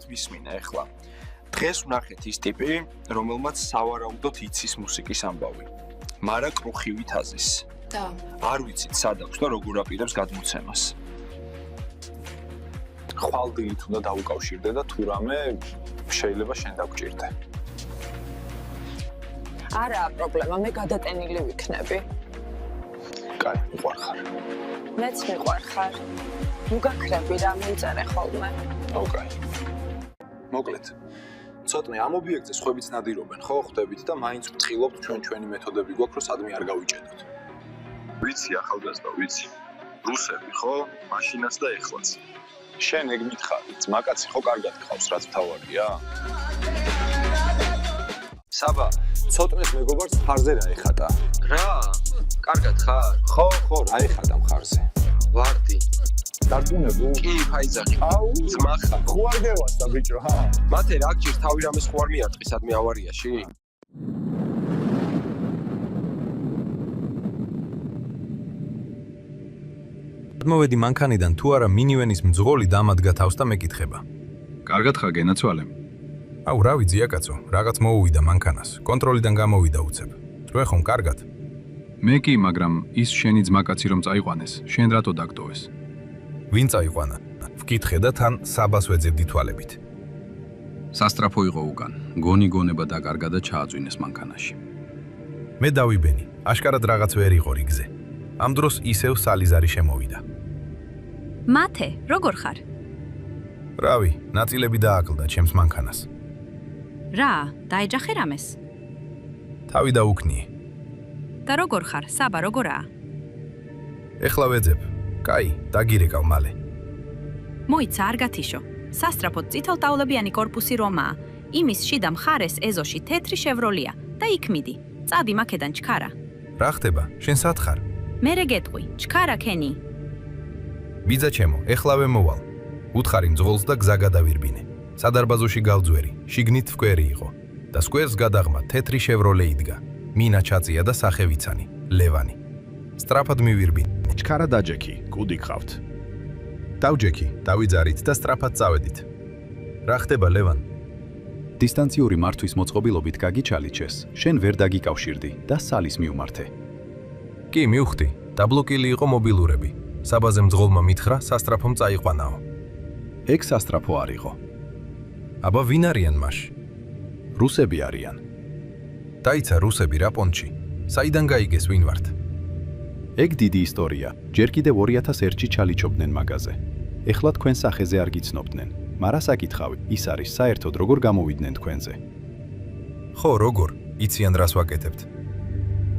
დავუკვირდეთ მისმინა ეხლა. დღეს ვნახეთ ის ტიპი, რომელმაც სავარაუდოდ იცის მუსიკის ამბავი. მარა კრუხივით აზის. და არ ვიცით სად აქვს და როგორ აპირებს გადმოცემას. ხვალდილით უნდა დაუკავშირდე და თუ რამე შეიძლება შენ დაგჭირდე. არაა პრობლემა, მე გადატენილი ვიქნები. კაი, მიყვარხარ. მეც მიყვარხარ. ნუ გაქრები რა მომწერე ხოლმე. ოკეი. მოკლედ. ცოტნე ამ ობიექტზე სხვებიც ნადირობენ, ხო, ხვდებით და მაინც ვთხილობთ ჩვენი მეთოდები გვაქვს, რომ სადმე არ გავიჭედოთ. ვიცი ახალგაზრდა, ვიცი. რუსები, ხო? მაშინაც და ეხლაც. შენ ეგ მითხარი, ძმაკაცი ხო კარგად გყავს, რაც მთავარია? საბა, ცოტნეს მეგობარს მხარზე რა ეხატა? რა? კარგად ხარ? ხო, რა ეხატა მხარზე? ვარდი. დარწმუნებულ? კი, ფაიზახი. აუ, ძმა ხარ. ხო არ გევასდა ბიჭო, ჰა? მათე რა გჭირ თავი რამეს ხო არ მიარტყი სადმე ავარიაში? მოვედი მანქანიდან თუ არა მინივენის მძღოლი დამადგა თავს და მეკითხება. კარგად ხარ გენაცვალე? აუ, რა ვიცია კაცო, რაღაც მოუვიდა მანქანას. კონტროლიდან გამოვიდა უცებ. თქვენ ხომ კარგად? მე კი, მაგრამ ის შენი ძმაკაცი რომ წაიყვანეს, შენ რატო დაგტოვეს? ვინ წაიყვანა? ვკითხე და თან საბას ვეძებდი თვალებით. სასტრაფო იყო უკან. გონება დაკარგა და ჩააწვინეს მანქანაში. მე დავიბენი, აშკარად რაღაც ვერ იყო რიგზე. ამ დროს ისევ სალიზარი შემოვიდა. მათე, როგორ ხარ? რავი, ნაწილები დააკლდა ჩემს მანქანას. რა, დაეჯახე რამეს? თავი დაუქნიე. და როგორ ხარ? საბა როგორაა? ეხლა ვეძებ. კაი, დაგირეკავ მალე. მოიცა არ გათიშო. სასტრაფოდ წითელტაულებიანი корпуსი რომაა. იმის შიდა მხარეს ეზოში თეთრი შევროლია და იქ მიდი. წადი მაქედან ჩქარა. რა ხდება? შენ სად ხარ? მერე გეტყვი, ჩქარა ქენი. ბიძა ჩემო, ეხლავე მოვალ. უთხარი მძღოლს და გზა გადავირბინე. სადარბაზოში გავძვერი, შიგნით ფკვერი იყო და სკვერს გადაღმა თეთრი შევროლე იდგა. მინა ჩაწია და სახევიცანი, ლევანი. სწრაფად მივირბინე. ჩქარა დაჯექი, კუდი გყავთ. დავჯექი, დავიძარით და სწრაფად წავედით. რა ხდება, ლევან? დისტანციური მართვის მოწყობილობით გაგიჩალიჩეს, შენ ვერ დაგიკავშირდი და სალის მიუმართე. კი, მივხვდი, დაბლოკილი იყო მობილურები. საბაზე მძღოლმა მითხრა, სასტრაფომ წაიყვანაო. ეგ სასტრაფო არ იყო. აბა ვინ არიან მაშ? რუსები არიან. დაიცა რუსები რა პონჩი. საიდან გაიგეს ვინ ვართ? ეგ დიდი ისტორია. ჯერ კიდევ 2001-ში ჩალიჩობდნენ მაგაზე. ეხლა თქვენ სახეზე არ გიცნობდნენ, მაგრამ საკითხავი ის არის საერთოდ როგორ გამოვიდნენ თქვენზე. ხო, როგორ? იციან რას ვაკეთებთ.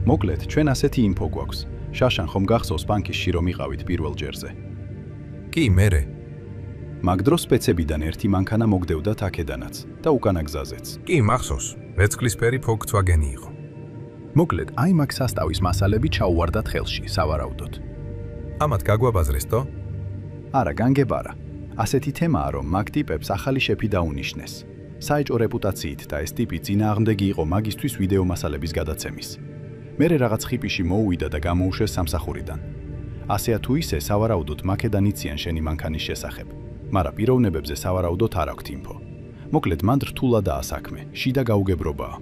მოკლედ, ჩვენ ასეთი ინფო გვაქვს. შაშან ხომ გახსოვს ბანკში რომ იყავით პირველ ჯერზე? კი, მერე. მაგ დროს სპეცებიდან ერთი მანქანა მოგდევდათ აქედანაც და უკანა გზაზეც. კი, მახსოვს. ვერცხლისფერი Volkswagen იყო. მოკლედ, აი მაგ სასტავის მასალები ჩაუვარდათ ხელში, სავარაუდოდ. ამათ გაგვაბაზრეს თო? არა, განგებარა. ასეთი თემაა, რომ მაგ ტიპებს ახალი შეფი დაუნიშნეს. საეჭო რეპუტაციით და ეს ტიპი წინააღმდეგი იყო მაგისთვის ვიდეო მასალების გადაცემის. მერე რაღაც ხიპიში მოუვიდა და გამოუშვეს სამსახურიდან. ასეა თუ ისე, სავარაუდოდ მაქედან იციან შენი მანქანის შესახებ, მაგრამ პიროვნებებზე სავარაუდოდ არ აქვთ ინფო. მოკლედ, მან რთულადაა საქმე, შიდა გაუგებრობაა.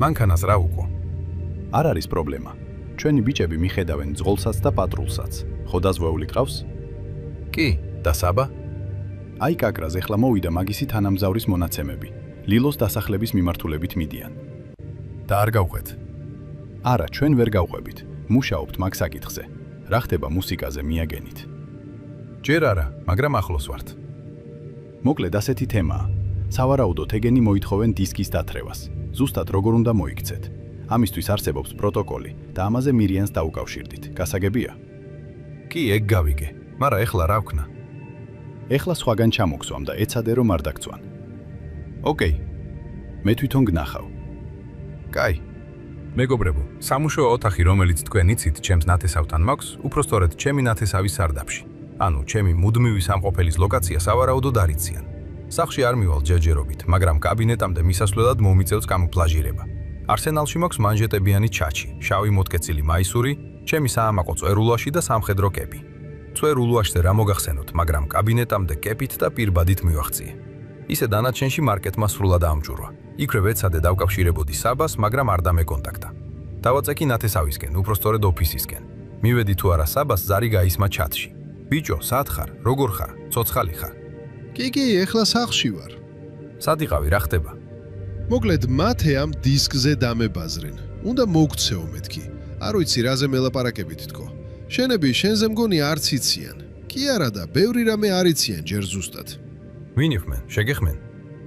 მანქანას რა უკო? არ არის პრობლემა. ჩვენი ბიჭები მიხედავენ ძღოლსაც და პატრულსაც. ხო დაზღვეული ყავს? კი, და საბა? აი კაკრას ეხლა მოვიდა მაგისი თანამგზავრის მონაცემები. ლილოს დასახლების მიმართულებით მიდიან. და არ გავყვეთ. არა, ჩვენ ვერ გავყვებით. მუშაობთ მაგ საკითხზე. რა ხდება მუსიკაზე მიაგენით? ჯერ არა, მაგრამ ახლოს ვართ. მოკლედ ასეთი თემაა. სავარაუდოდ ეგენი მოითხოვენ დისკის დათრევას. ზუსტად როგორ უნდა მოიქცეთ. ამისთვის არსებობს პროტოკოლი და ამაზე მირიანს დაუკავშირდით. გასაგებია? კი, ეგ გავიგე, მაგრამ ეხლა რა ვქნა? ეხლა სხვაგან ჩამოგსვამ და ეცადე რომ არ დაგწვან. ოკეი. მე თვითონ გნახავ. კაი. მეგობრებო, სამუშაო ოთახი, რომელიც თქვენ იცით, ჩემს ნათესავთან მაქვს, უпростоრედ ჩემი ნათესავის სარდაფში. ანუ, ჩემი მუდმივი სამყოფელის ლოკაცია სავარაუდოდ არ იციან. სახლში არ მივალ ჯერჯერობით, მაგრამ კაბინეტამდე მისასვლელად მომიწევს კამუფლაჟირება. არსენალში მაქვს მანჟეტებიანი ჩაჩი, შავი მოტკეცილი მაისური, ჩემი საამაყო წვერულაში და სამხედრო კეპი. წვერულაშზე რა მოგახსენოთ, მაგრამ კაბინეტამდე კეპით და პირბადით მივახციე. ისე დანარჩენში მარკეტმა სრულად აამჭურვა. იქვე ვეცადე დავკავშირებოდი საბას, მაგრამ არ დამეკონტაქტა. დავაწექი ნათესავისკენ, უпростоრედ ოფისისკენ. მივედი თუ არა საბას, ზარი გაისმა ჩატში. ბიჭო, სად ხარ? როგორ ხარ? ცოცხალი ხარ? კი, ეხლა სახლში ვარ. სად იყავი, რა ხდება? მოკლედ, მათე ამ დისკზე დამებაზრენ. უნდა მოგცეო მეთქი. არ ვიცი, რაზე მელაპარაკებით თქო. შენები შენზე მგონი არც იციან. კი არა და ბევრი რამე არ იციან ჯერ ზუსტად. ვინ იყვნენ? შეგეხმენ?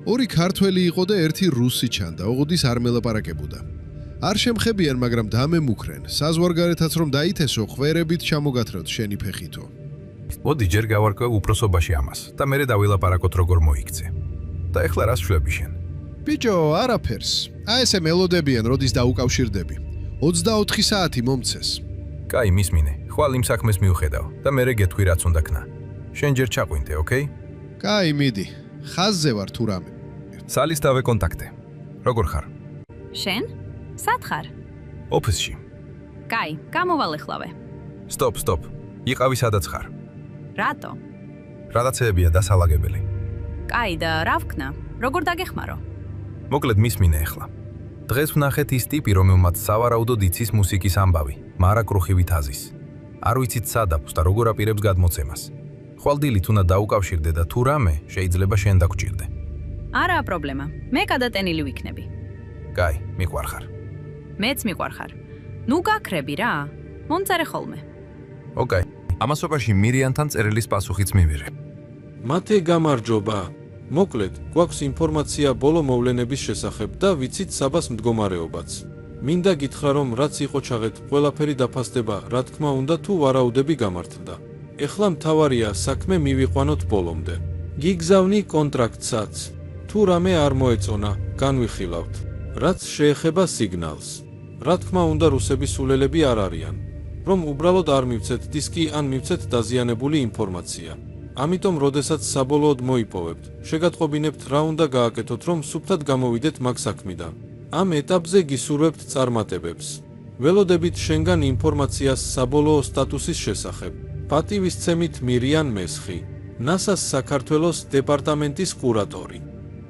ორი ქართველი იყო და ერთი რუსი ჩანდა, ოღონდის არ მელაპარაკებოდა. არ შემხებიან, მაგრამ დამემუქრენ. საზღვარგარეთაც რომ დაითესო, ხვერებით ჩამოგათრევთ შენი ფეხითო. მოდი ჯერ გავარკვევ უпроსობაში ამას და მერე დავილაპარაკოთ როგორ მოიქცე. და ეხლა რას შვლები შენ? ბიჭო, არაფერს. აი ესე მელოდებიან, როდის დაუკავშირდები. 24 საათი მომცეს. კაი, მისმინე. ხვალ იმ საქმეს მივხედავ და მერე გეთქვი რაც უნდა ქნა. შენ ჯერ ჩაყვინდე, ოკეი? კაი, მიდი. ხაზზე ვარ თუ რამე. სალის დავეკონტაქტე. როგორ ხარ? შენ? სად ხარ? ოფისში. კაი, გამოვალ ეხლავე. სტოპ. იყავი სადაც ხარ. რატო? რაღაცეებია დასალაგებელი. კაი და რა ვქნა? როგორ დაგეხმარო? მოკლედ მისმინე ეხლა. დღეს ვნახეთ ის ტიპი, რომელმაც სავარაუდოდ იცის მუსიკის ამბავი, მარა კრუხივით აზის. არ ვიცით სად აქვს და როგორ აპირებს გადმოცემას. ხვალდილით უნდა დაუკავშირდე და თუ რამე, შეიძლება შენ დაგჭირდე. არაა პრობლემა. მე გადატენილი ვიქნები. კაი, მიყვარხარ. მეც მიყვარხარ. ნუ გაქრები რა. მომწერე ხოლმე. ოკეი. ამასობაში მირიანთან წერილის პასუხიც მივიღე. მათე გამარჯობა. მოკლედ, გვაქვს ინფორმაცია ბოლო მოვლენების შესახებ და ვიცით საბას მდგომარეობაც. მინდა გითხრა, რომ რაც იყო ჩაღეთ, ყველაფერი დაფასდება, რა თქმა უნდა, თუ ვარაუდები გამართდა. ეხლა მთავარია საქმე მივიყვანოთ ბოლომდე. გიგზავნი კონტრაქტსაც. თუ რამე არ მოეწონა, განვიხილავთ. რაც შეეხება სიგნალს. რა თქმა უნდა, რუსების სულელები არ არიან. რომ უბრალოდ არ მივცეთ დისკი ან მივცეთ დაზიანებული ინფორმაცია. ამიტომ, როდესაც საბოლოოდ მოიპოვებთ, შეგატყობინებთ რა უნდა გააკეთოთ, რომ სუფთად გამოვიდეთ მაგ საქმიდან. ამ ეტაპზე გისურვებთ წარმატებებს. ველოდებით შენგან ინფორმაციას საბოლოო სტატუსის შესახებ. პატივისცემით მირიან მესხი, ნასას საქართველოს დეპარტამენტის კურატორი.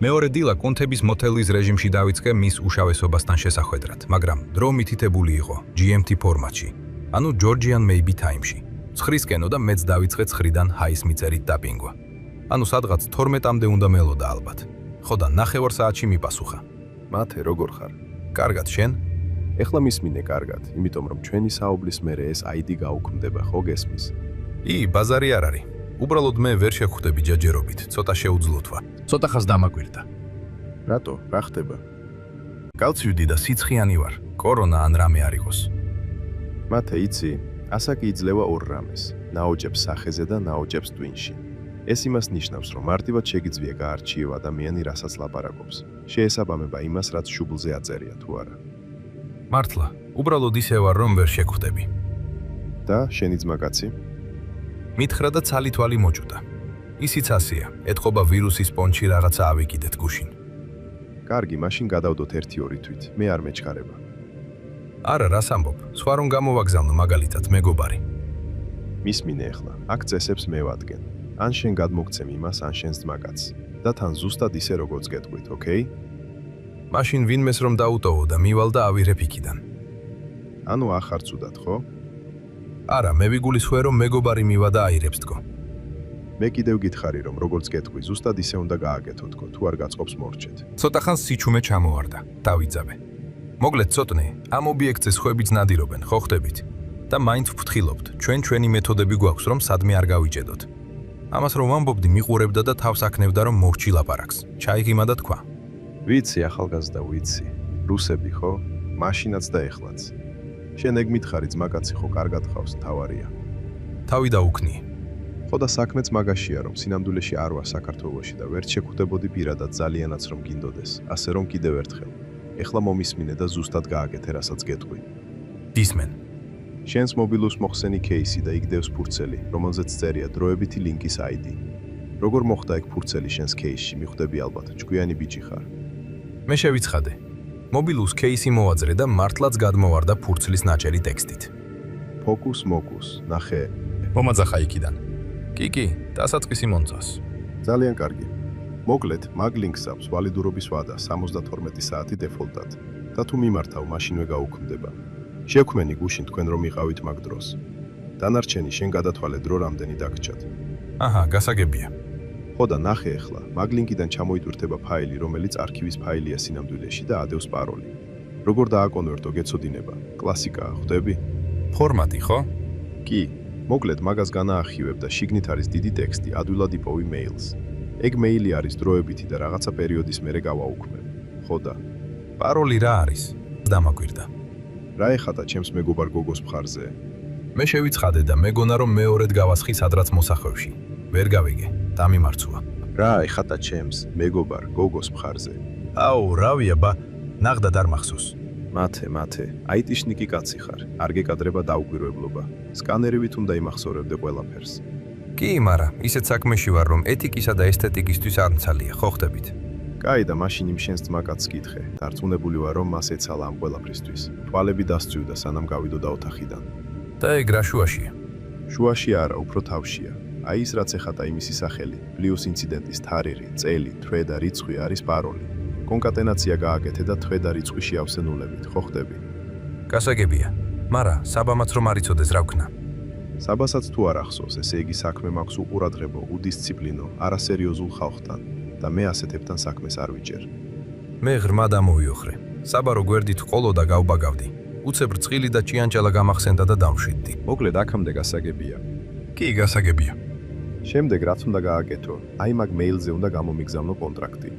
მეორე დილა კონთების მოთელის რეჟიმში დავიწყე მის უშავესობასთან შესახვედრად, მაგრამ დრო მითითებული იყო GMT ფორმატში, ანუ Georgian Maybe Time-ში. ცხრისკენო და მეც დავიწყე ცხრიდან ჰაის მიწერით დაპინგვა. ანუ სადღაც 12-მდე უნდა მელოდა ალბათ. ხო და 9 საათში მიპასუხა. მათე, როგორ ხარ? კარგად, შენ? ეხლა მისმინე კარგად, იმიტომ რომ ჩვენი საუბრის მერე ეს ID გაუქმდება, ხო გესმის? ბაზარი არ არის. უბრალოდ მე ვერ შევხვდები ჯაჯერობით, ცოტა შეუძლოთ ვარ. ცოტა ხანს დამაკვირდა. რატო? რა ხდება? გავცივდი და სიცხიანი ვარ. კორონა ან რამე არ იყოს. მათე, იცი, ასაკი იძლევა ორ რამეს, ნაოჭებს სახეზე და ნაოჭებს ტვინში. ეს იმას ნიშნავს, რომ მარტივად შეგიძლია გაარჩიო ადამიანი, რასაც ლაპარაკობს. შეესაბამება იმას, რაც შუბლზე აწერია თუ არა. მართლა, უბრალოდ ისე ვარ, რომ ვერ შეგხვდები. და შენი ძმაკაცი? მითხრა და ცალი-თვალი მოჭუდა. ისიც ასეა, ეთყობა ვირუსის პონჩი რაღაცა ავიკიდეთ გუშინ. კარგი, მაშინ გადავდოთ 1-2 თვით, მე არ მეჩქარება. არა, რას ამბობ, სხვა რომ გამოვაგზავნო მაგალითად მეგობარი. მისმინე ახლა, აქ წესებს მე ვადგენ. ან შენ გადმოგცემ იმას, ან შენს ძმაკაცს. და თან ზუსტად ისე როგორც გეტყვით, ოკეი? მაშინ ვინმეს რომ დაუტოვო და მივალ და ავირებ იქიდან. ანუ ახარ ცუდად, ხო? არა, მე ვიგულისხმე რომ მეგობარი მივა და აირებს თქო. მე კიდევ გითხარი რომ როგორც გეტყვი, ზუსტად ისე უნდა გააკეთო თქო, თუ არ გაწყობს მორჩეთ. ცოტა ხანს სიჩუმე ჩამოვარდა, დავიძაბე. მოგლეთ ცოტნე, ამ ობიექტზე სხვებიც ნადირობენ, ხო ხდებით? და მაინც ვფრთხილობთ, ჩვენი მეთოდები გვაქვს რომ სადმე არ გავიჭედოთ. ამას რომ ვამბობდი, მიყურებდა და თავს აქნევდა რომ მორჩი ლაპარაკს. ჩაიღიმა და თქვა: ვიცი, ახალგაზრდა, ვიცი. რუსები ხო? მაშინაც და ეხლაც. შენ ეგ მითხარი, ძმაკაცი ხო კარგად ხავს, თავარია. თავი დაუქნი. ხო და საქმეც მაგაშია, რომ სინამდვილეში არ ვარ საქართველოში და ვერ შეხვდებოდი პირადად ძალიანაც რომ გინდოდეს, ასე რომ კიდევ ერთხელ. ეხლა მომისმინე და ზუსტად გააკეთე, რასაც გეტყვი. დისმენ. შენს მობილურს მოხსენი кейსი და იგდევს ფურცელი, რომელზეც წერია დროებითი ლინკის ID. როგორ მოხდა ეგ ფურცელი შენს кейსში, მიხვდები ალბათ, ჭკვიანი ბიჭი ხარ. მე შევიცხადე. მობილურს кейსი მოაძრე და მართლაც გადმოვარდა ფურცლის ნაჭერი ტექსტით. ფოკუს მოკუს, ნახე. მომაძახა იქიდან. კი, დასაწყისი მონწას. ძალიან კარგი. მოკლედ, მაგ ლინკს აქვს ვალიდურობის ვადა 72 საათი დეფოლტად და თუ მიმართავ, მაშინვე გაუქმდება. შექმენი გუშინ თქვენ რომ იყავით მაგ დროს. დანარჩენი შენ გადათვალე დრო რამდენი დაგჭათ. აჰა, გასაგებია. ხო და ნახე ახლა, მაგ ლინკიდან ჩამოიტვირთება ფაილი, რომელიც არქივის ფაილია სინამდვილეში და ადევს პაროლი. როგორ დააკონვერტო გეცოდინება? კლასიკაა, ხვდები? ფორმატი, ხო? კი, მოკლედ მაგას განაახივებ და შიგნით არის დიდი ტექსტი, ადვილად იპოვი მეილს. ეგ მეილი არის დროებითი და რაღაცა პერიოდის მერე გავაუქმებ. ხო და პაროლი რა არის? დამაკვირდა. რა ეხატა ჩემს მეგობარ გოგოს მხარზე? მე შევიცხადე და მეგონა რომ მეორედ გავასხი სადღაც მოსახვევში. ვერ გავიგე, დამიმარცუა. რა ეხატა ჩემს მეგობარ გოგოს მხარზე? აუ, რავია ბა, ნახდად არ მახსოვს. მათე, IT-შნიკი კაცი ხარ, არ გეკადრება დაუკვირვებლობა. სკანერივით უნდა იმახსოვრებდე ყველაფერს. კი, მარა, ისეთ საქმეში ვარ, რომ ეთიკისა და ესთეტიკისთვის არ მცალია, ხო ხდებით? კაი და მაშინ იმ შენს ძმაკაც კითხე, დარწმუნებული ვარ რომ მას ეცალა ამ ყველაფრისთვის. თვალები დასწვივდა სანამ გავიდოდა ოთახიდან. და ეგ რა შუაშია? შუაში არა, უფრო თავშია. აი ის რაც ეხატა იმისი სახელი, პლუს ინციდენტის თარიღი, წელი, თვე და რიცხვი არის პაროლი. კონკატენაცია გააკეთე და თვე და რიცხვი შეავსე ნულებით, ხო ხდები? გასაგებია. მარა, საბამაც რომ არ იცოდეს რა ვქნა. საბასაც თუ არ ახსოვს, ესე იგი საქმე მაქვს უყურადღებო, უდისციპლინო, არასერიოზულ ხალხთან და მე ასეთებთან საქმეს არ ვიჭერ. მე ღრმა დამოვიოხრე. საბარო გვერდით ყოლო და გავბაგავდი. უცებ რწყილი და ჭიანჭალა გამახსენდა და დამშვიდდი. მოკლედ აქამდე გასაგებია. კი, გასაგებია. შემდეგ რაც უნდა გააკეთო, აი მაგ მეილზე უნდა გამომიგზავნო კონტრაქტი.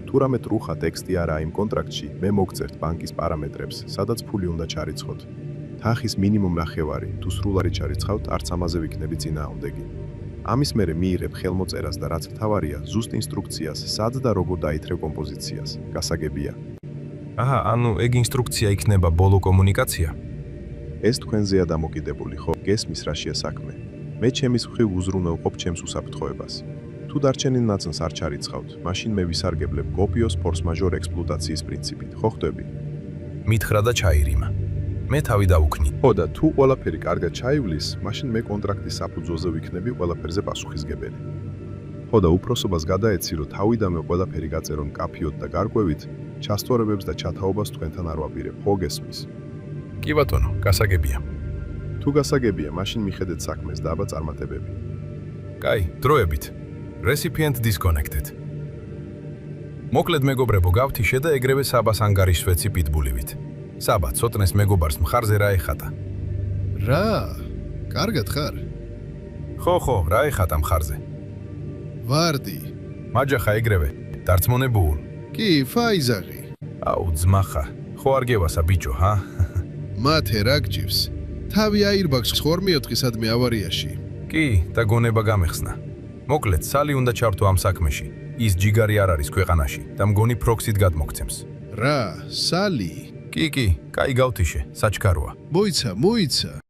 თუ რამე ტრუხა ტექსტი არაა იმ კონტრაქტში, მე მოგწერთ ბანკის პარამეტრებს, სადაც ფული უნდა ჩარიცხოთ. თანხის მინიმუმ ნახევარი, თუ სრულად ჩარიცხავთ, არც ამაზე ვიქნები წინააღმდეგი. ამის მერე მიიღებ ხელმოწერას და რაც მთავარია, ზუსტ ინსტრუქციას, სად და როგორ დაითრევ კომპოზიციას. გასაგებია. აჰა, ანუ ეგ ინსტრუქცია იქნება ბოლო კომუნიკაცია? ეს თქვენზეა დამოკიდებული, ხო? გესმის რაშია საქმე. მე ჩემის მხრივ უზრუნველყოფ ჩემს უსაფრთხოებას. თუ დარჩენილ ნაწილს არ ჩარიცხავთ, მაშინ მე ვისარგებლებ გოპიოს ფორს-მაჟორ ექსპლუატაციის პრინციპით, ხო ხდები? მითხრა და ჩაირიმა. მე თავი დავუქნი. ხო და თუ ყველაფერი კარგად ჩაივლის, მაშინ მე კონტრაქტის საფუძველზე ვიქნები ყველაფერზე პასუხისგებელი. ხო და უფროსობას გადაეცი, რომ თავიდანვე ყველაფერი გაწერონ მკაფიოდ და გარკვევით, ჩასწორებებს და ჩათაობას თქვენთან არ ვაპირებ, ხო გესმის? კი ბატონო, გასაგებია. თუ გასაგებია, მაშინ მიხედეთ საქმეს და აბა წარმატებები. კაი, დროებით. Recipient disconnected. მოკლედ მეგობრებო, გავთიშე და ეგრევე საბას ანგარიშსვეცი პიტბულივით. საბა, ცოტნეს მეგობარს მხარზე რა ეხატა? რა? კარგად ხარ? ხო, რა ეხატა მხარზე? ვარდი. მაჯახა ეგრევე, დარწმუნებულ. კი, ფაიზაღი. აუ, ძმახა, ხო არ გევასა ბიჭო, ჰა? მათე რა გჯივს? თავი აირბაქს ხوار მეოთხისადმე ავარიაში. კი, და გონება გამეხსნა. მოკლედ, სალი უნდა ჩართო ამ საქმეში. ის ჯიგარი არ არის ქვეყანაში და მგონი პროქსით გადმოგცემს. რა, სალი? კი, კაი გავთიშე, საჩქაროა. მოიცა.